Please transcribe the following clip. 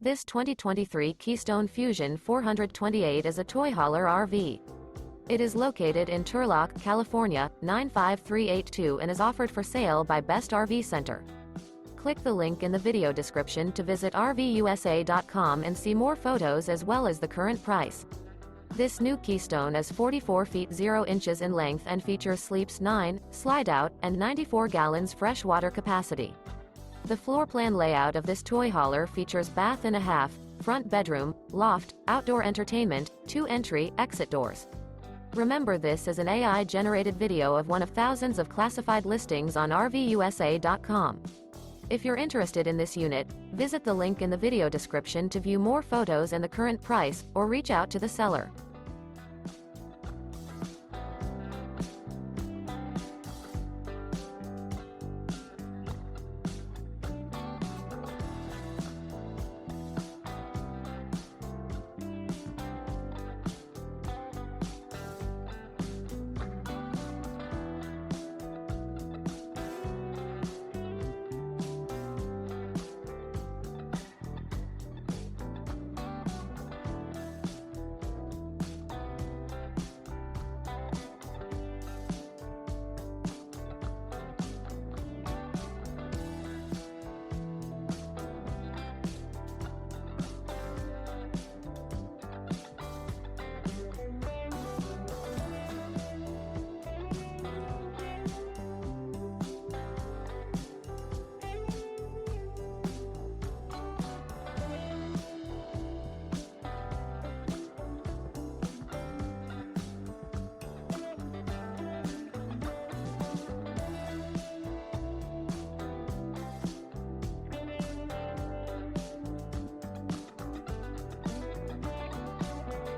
This 2023 Keystone Fuzion 428 is a toy hauler RV. It is located in Turlock, California, 95382 and is offered for sale by Best RV Center. Click the link in the video description to visit RVUSA.com and see more photos as well as the current price. This new Keystone is 44 feet 0 inches in length and features sleeps 9, Slideout, and 94 gallons fresh water capacity. The floor plan layout of this toy hauler features bath and a half, front bedroom, loft, outdoor entertainment, 2 entry/exit doors. Remember, this is an AI-generated video of one of thousands of classified listings on RVUSA.com. If you're interested in this unit, visit the link in the video description to view more photos and the current price, or reach out to the seller.